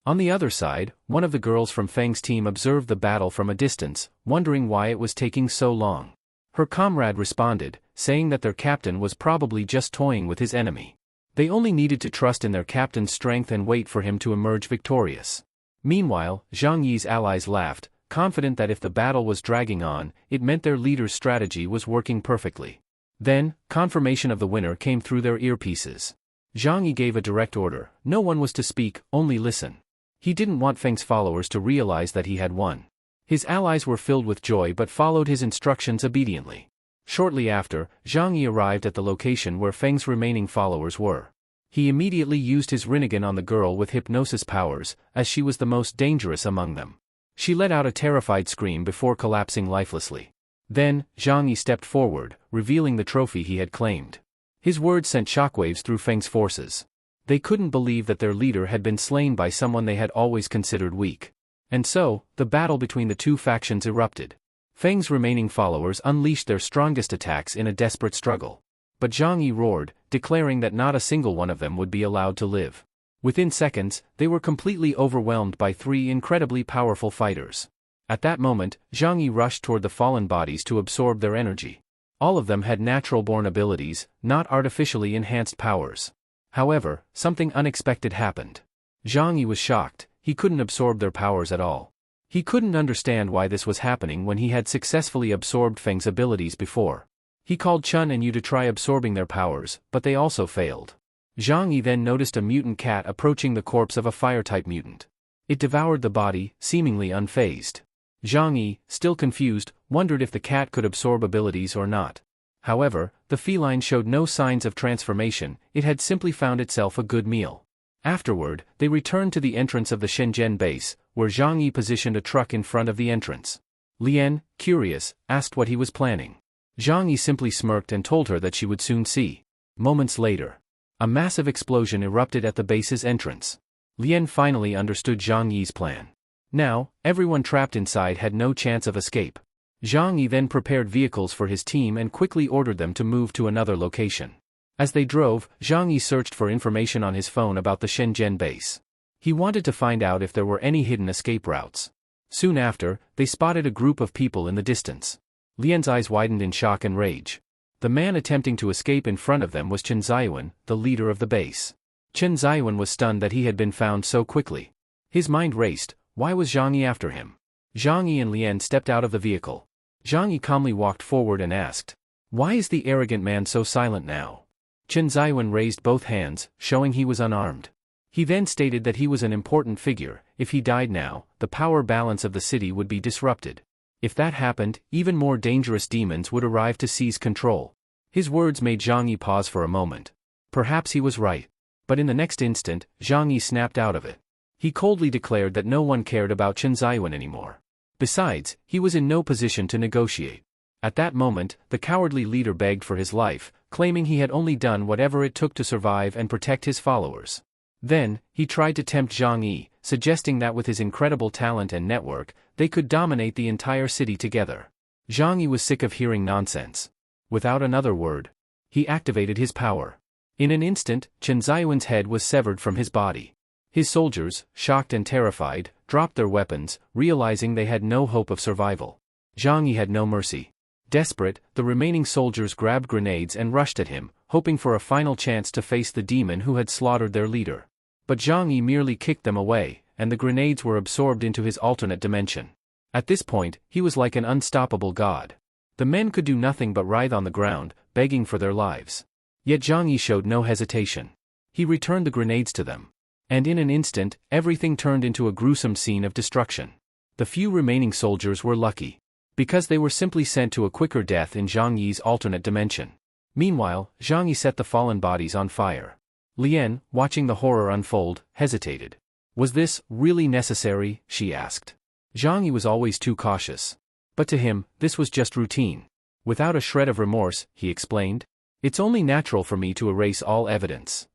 On the other side, one of the girls from Fang's team observed the battle from a distance, wondering why it was taking so long. Her comrade responded, saying that their captain was probably just toying with his enemy. They only needed to trust in their captain's strength and wait for him to emerge victorious. Meanwhile, Zhang Yi's allies laughed, confident that if the battle was dragging on, it meant their leader's strategy was working perfectly. Then, confirmation of the winner came through their earpieces. Zhang Yi gave a direct order: no one was to speak, only listen. He didn't want Fang's followers to realize that he had won. His allies were filled with joy but followed his instructions obediently. Shortly after, Zhang Yi arrived at the location where Fang's remaining followers were. He immediately used his Rinnegan on the girl with hypnosis powers, as she was the most dangerous among them. She let out a terrified scream before collapsing lifelessly. Then, Zhang Yi stepped forward, revealing the trophy he had claimed. His words sent shockwaves through Fang's forces. They couldn't believe that their leader had been slain by someone they had always considered weak. And so, the battle between the two factions erupted. Fang's remaining followers unleashed their strongest attacks in a desperate struggle. But Zhang Yi roared, declaring that not a single one of them would be allowed to live. Within seconds, they were completely overwhelmed by three incredibly powerful fighters. At that moment, Zhang Yi rushed toward the fallen bodies to absorb their energy. All of them had natural-born abilities, not artificially enhanced powers. However, something unexpected happened. Zhang Yi was shocked. He couldn't absorb their powers at all. He couldn't understand why this was happening when he had successfully absorbed Fang's abilities before. He called Chun and Yu to try absorbing their powers, but they also failed. Zhang Yi then noticed a mutant cat approaching the corpse of a fire-type mutant. It devoured the body, seemingly unfazed. Zhang Yi, still confused, wondered if the cat could absorb abilities or not. However, the feline showed no signs of transformation, it had simply found itself a good meal. Afterward, they returned to the entrance of the Shenzhen base, where Zhang Yi positioned a truck in front of the entrance. Lian, curious, asked what he was planning. Zhang Yi simply smirked and told her that she would soon see. Moments later, a massive explosion erupted at the base's entrance. Lian finally understood Zhang Yi's plan. Now, everyone trapped inside had no chance of escape. Zhang Yi then prepared vehicles for his team and quickly ordered them to move to another location. As they drove, Zhang Yi searched for information on his phone about the Shenzhen base. He wanted to find out if there were any hidden escape routes. Soon after, they spotted a group of people in the distance. Lian's eyes widened in shock and rage. The man attempting to escape in front of them was Chen Ziyuan, the leader of the base. Chen Ziyuan was stunned that he had been found so quickly. His mind raced. Why was Zhang Yi after him? Zhang Yi and Lian stepped out of the vehicle. Zhang Yi calmly walked forward and asked, "Why is the arrogant man so silent now?" Chen Ziyuan raised both hands, showing he was unarmed. He then stated that he was an important figure. If he died now, the power balance of the city would be disrupted. If that happened, even more dangerous demons would arrive to seize control. His words made Zhang Yi pause for a moment. Perhaps he was right. But in the next instant, Zhang Yi snapped out of it. He coldly declared that no one cared about Chen Ziyuan anymore. Besides, he was in no position to negotiate. At that moment, the cowardly leader begged for his life, claiming he had only done whatever it took to survive and protect his followers. Then, he tried to tempt Zhang Yi, suggesting that with his incredible talent and network, they could dominate the entire city together. Zhang Yi was sick of hearing nonsense. Without another word, he activated his power. In an instant, Chen Ziyuan's head was severed from his body. His soldiers, shocked and terrified, dropped their weapons, realizing they had no hope of survival. Zhang Yi had no mercy. Desperate, the remaining soldiers grabbed grenades and rushed at him, hoping for a final chance to face the demon who had slaughtered their leader. But Zhang Yi merely kicked them away, and the grenades were absorbed into his alternate dimension. At this point, he was like an unstoppable god. The men could do nothing but writhe on the ground, begging for their lives. Yet Zhang Yi showed no hesitation. He returned the grenades to them. And in an instant, everything turned into a gruesome scene of destruction. The few remaining soldiers were lucky, because they were simply sent to a quicker death in Zhang Yi's alternate dimension. Meanwhile, Zhang Yi set the fallen bodies on fire. Lian, watching the horror unfold, hesitated. Was this really necessary? She asked. Zhang Yi was always too cautious. But to him, this was just routine. Without a shred of remorse, he explained. It's only natural for me to erase all evidence.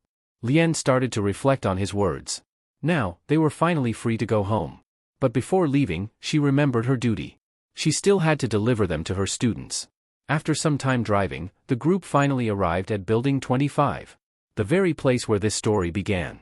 Lian started to reflect on his words. Now, they were finally free to go home. But before leaving, she remembered her duty. She still had to deliver them to her students. After some time driving, the group finally arrived at Building 25. The very place where this story began.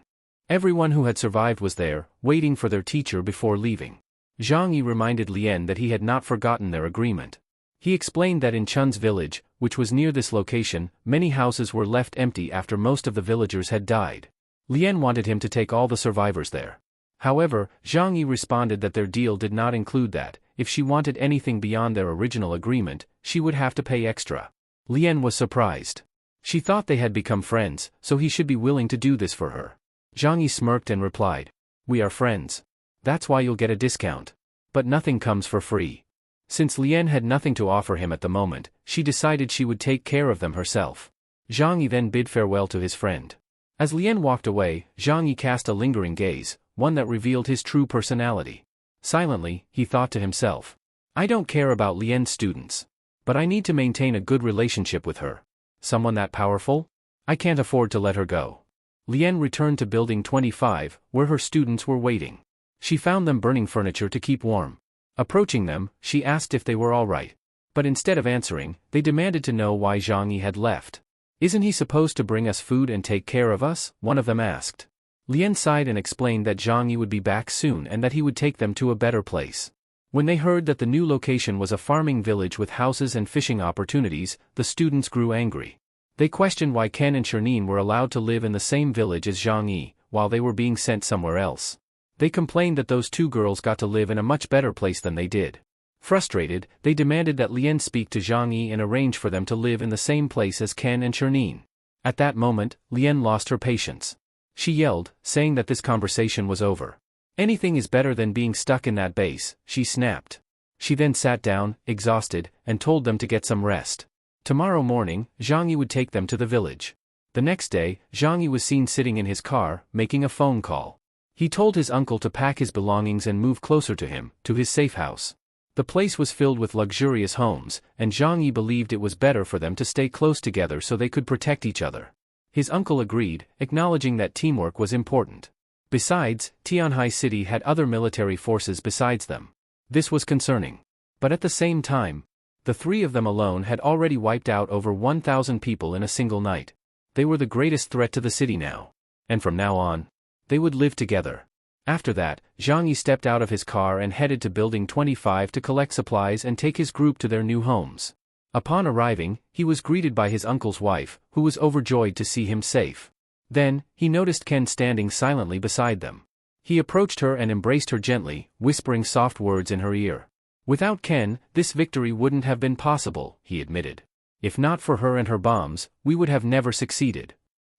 Everyone who had survived was there, waiting for their teacher before leaving. Zhang Yi reminded Lien that he had not forgotten their agreement. He explained that in Chun's village, which was near this location, many houses were left empty after most of the villagers had died. Lien wanted him to take all the survivors there. However, Zhang Yi responded that their deal did not include that. If she wanted anything beyond their original agreement, she would have to pay extra. Lien was surprised. She thought they had become friends, so he should be willing to do this for her. Zhang Yi smirked and replied, "We are friends. That's why you'll get a discount. But nothing comes for free." Since Lien had nothing to offer him at the moment, she decided she would take care of them herself. Zhang Yi then bid farewell to his friend. As Lien walked away, Zhang Yi cast a lingering gaze, one that revealed his true personality. Silently, he thought to himself, "I don't care about Lien's students. But I need to maintain a good relationship with her. Someone that powerful? I can't afford to let her go." Lien returned to Building 25, where her students were waiting. She found them burning furniture to keep warm. Approaching them, she asked if they were all right. But instead of answering, they demanded to know why Zhang Yi had left. "Isn't he supposed to bring us food and take care of us?" one of them asked. Lien sighed and explained that Zhang Yi would be back soon and that he would take them to a better place. When they heard that the new location was a farming village with houses and fishing opportunities, the students grew angry. They questioned why Ken and Chernin were allowed to live in the same village as Zhang Yi, while they were being sent somewhere else. They complained that those two girls got to live in a much better place than they did. Frustrated, they demanded that Lien speak to Zhang Yi and arrange for them to live in the same place as Ken and Chernin. At that moment, Lien lost her patience. She yelled, saying that this conversation was over. "Anything is better than being stuck in that base," she snapped. She then sat down, exhausted, and told them to get some rest. Tomorrow morning, Zhang Yi would take them to the village. The next day, Zhang Yi was seen sitting in his car, making a phone call. He told his uncle to pack his belongings and move closer to him, to his safe house. The place was filled with luxurious homes, and Zhang Yi believed it was better for them to stay close together so they could protect each other. His uncle agreed, acknowledging that teamwork was important. Besides, Tianhai City had other military forces besides them. This was concerning. But at the same time, the three of them alone had already wiped out over 1,000 people in a single night. They were the greatest threat to the city now. And from now on, they would live together. After that, Zhang Yi stepped out of his car and headed to Building 25 to collect supplies and take his group to their new homes. Upon arriving, he was greeted by his uncle's wife, who was overjoyed to see him safe. Then, he noticed Ken standing silently beside them. He approached her and embraced her gently, whispering soft words in her ear. "Without Ken, this victory wouldn't have been possible," he admitted. "If not for her and her bombs, we would have never succeeded."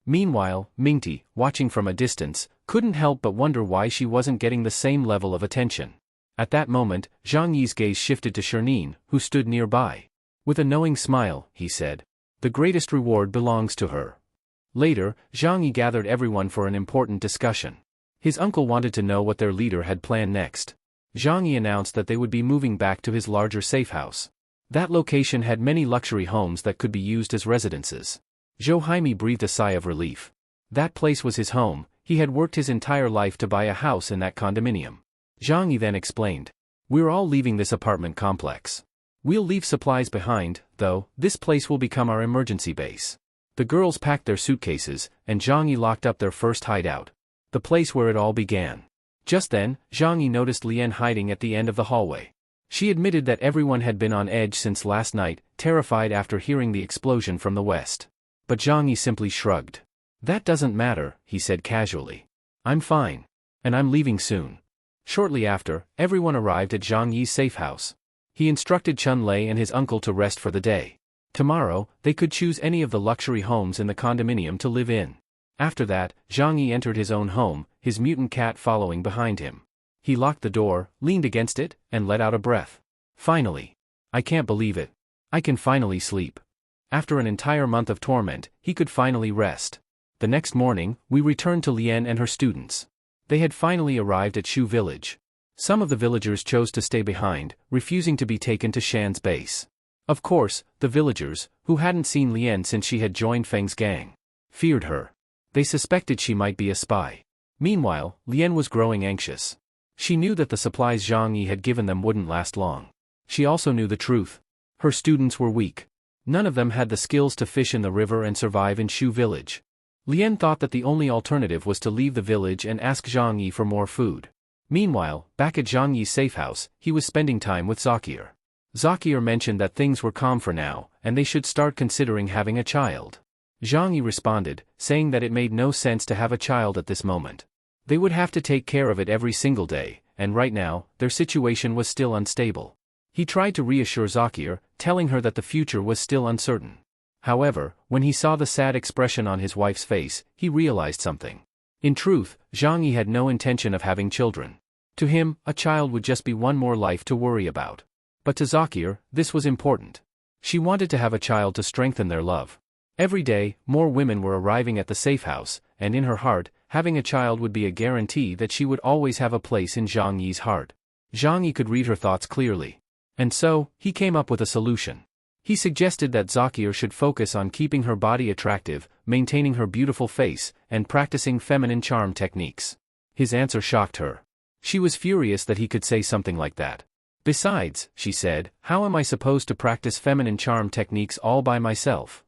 Meanwhile, Mingti, watching from a distance, couldn't help but wonder why she wasn't getting the same level of attention. At that moment, Zhang Yi's gaze shifted to Chernin, who stood nearby. With a knowing smile, he said, "The greatest reward belongs to her." Later, Zhang Yi gathered everyone for an important discussion. His uncle wanted to know what their leader had planned next. Zhang Yi announced that they would be moving back to his larger safe house. That location had many luxury homes that could be used as residences. Zhou Haimi breathed a sigh of relief. That place was his home. He had worked his entire life to buy a house in that condominium. Zhang Yi then explained, "We're all leaving this apartment complex. We'll leave supplies behind, though. This place will become our emergency base." The girls packed their suitcases, and Zhang Yi locked up their first hideout. The place where it all began. Just then, Zhang Yi noticed Lien hiding at the end of the hallway. She admitted that everyone had been on edge since last night, terrified after hearing the explosion from the west. But Zhang Yi simply shrugged. "That doesn't matter," he said casually. "I'm fine. And I'm leaving soon." Shortly after, everyone arrived at Zhang Yi's safe house. He instructed Chun Lei and his uncle to rest for the day. Tomorrow, they could choose any of the luxury homes in the condominium to live in. After that, Zhang Yi entered his own home, his mutant cat following behind him. He locked the door, leaned against it, and let out a breath. "Finally. I can't believe it. I can finally sleep." After an entire month of torment, he could finally rest. The next morning, we returned to Lien and her students. They had finally arrived at Shu village. Some of the villagers chose to stay behind, refusing to be taken to Shan's base. Of course, the villagers, who hadn't seen Lien since she had joined Feng's gang, feared her. They suspected she might be a spy. Meanwhile, Lien was growing anxious. She knew that the supplies Zhang Yi had given them wouldn't last long. She also knew the truth. Her students were weak. None of them had the skills to fish in the river and survive in Shu village. Lien thought that the only alternative was to leave the village and ask Zhang Yi for more food. Meanwhile, back at Zhang Yi's safe house, he was spending time with Zakir. Zakir mentioned that things were calm for now, and they should start considering having a child. Zhang Yi responded, saying that it made no sense to have a child at this moment. They would have to take care of it every single day, and right now, their situation was still unstable. He tried to reassure Zakir, telling her that the future was still uncertain. However, when he saw the sad expression on his wife's face, he realized something. In truth, Zhang Yi had no intention of having children. To him, a child would just be one more life to worry about. But to Zakir, this was important. She wanted to have a child to strengthen their love. Every day, more women were arriving at the safe house, and in her heart, having a child would be a guarantee that she would always have a place in Zhang Yi's heart. Zhang Yi could read her thoughts clearly. And so, he came up with a solution. He suggested that Zakir should focus on keeping her body attractive, maintaining her beautiful face, and practicing feminine charm techniques. His answer shocked her. She was furious that he could say something like that. Besides, she said, how am I supposed to practice feminine charm techniques all by myself?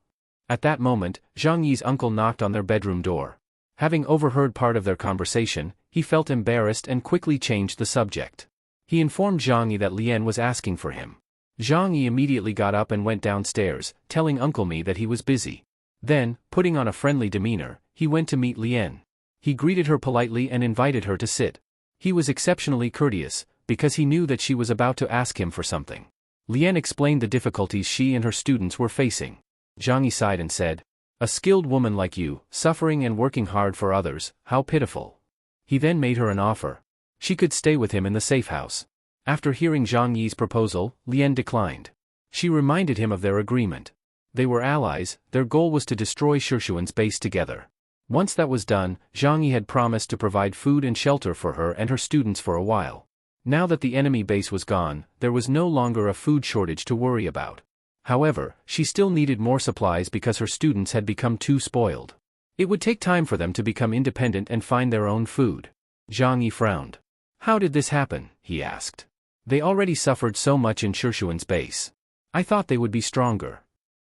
At that moment, Zhang Yi's uncle knocked on their bedroom door. Having overheard part of their conversation, he felt embarrassed and quickly changed the subject. He informed Zhang Yi that Lien was asking for him. Zhang Yi immediately got up and went downstairs, telling Uncle Mi that he was busy. Then, putting on a friendly demeanor, he went to meet Lien. He greeted her politely and invited her to sit. He was exceptionally courteous, because he knew that she was about to ask him for something. Lien explained the difficulties she and her students were facing. Zhang Yi sighed and said, "A skilled woman like you, suffering and working hard for others, how pitiful." He then made her an offer. She could stay with him in the safe house. After hearing Zhang Yi's proposal, Lien declined. She reminded him of their agreement. They were allies, their goal was to destroy Shishuan's base together. Once that was done, Zhang Yi had promised to provide food and shelter for her and her students for a while. Now that the enemy base was gone, there was no longer a food shortage to worry about. However, she still needed more supplies because her students had become too spoiled. It would take time for them to become independent and find their own food. Zhang Yi frowned. How did this happen? He asked. They already suffered so much in Shishuan's base. I thought they would be stronger.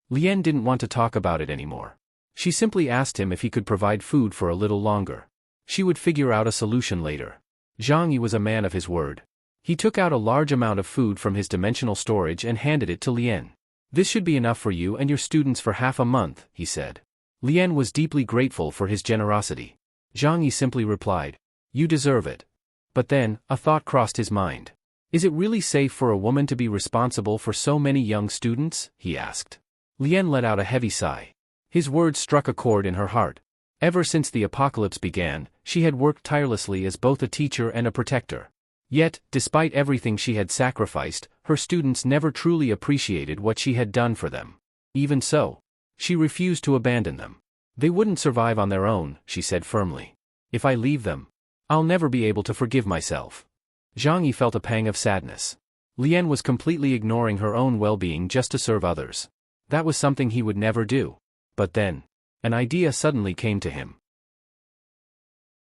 Lien didn't want to talk about it anymore. She simply asked him if he could provide food for a little longer. She would figure out a solution later. Zhang Yi was a man of his word. He took out a large amount of food from his dimensional storage and handed it to Lien. This should be enough for you and your students for half a month, he said. Lien was deeply grateful for his generosity. Zhang Yi simply replied, "You deserve it." But then, a thought crossed his mind. Is it really safe for a woman to be responsible for so many young students? He asked. Lien let out a heavy sigh. His words struck a chord in her heart. Ever since the apocalypse began, she had worked tirelessly as both a teacher and a protector. Yet, despite everything she had sacrificed, her students never truly appreciated what she had done for them. Even so, she refused to abandon them. They wouldn't survive on their own, she said firmly. If I leave them, I'll never be able to forgive myself. Zhang Yi felt a pang of sadness. Lien was completely ignoring her own well-being just to serve others. That was something he would never do. But then, an idea suddenly came to him.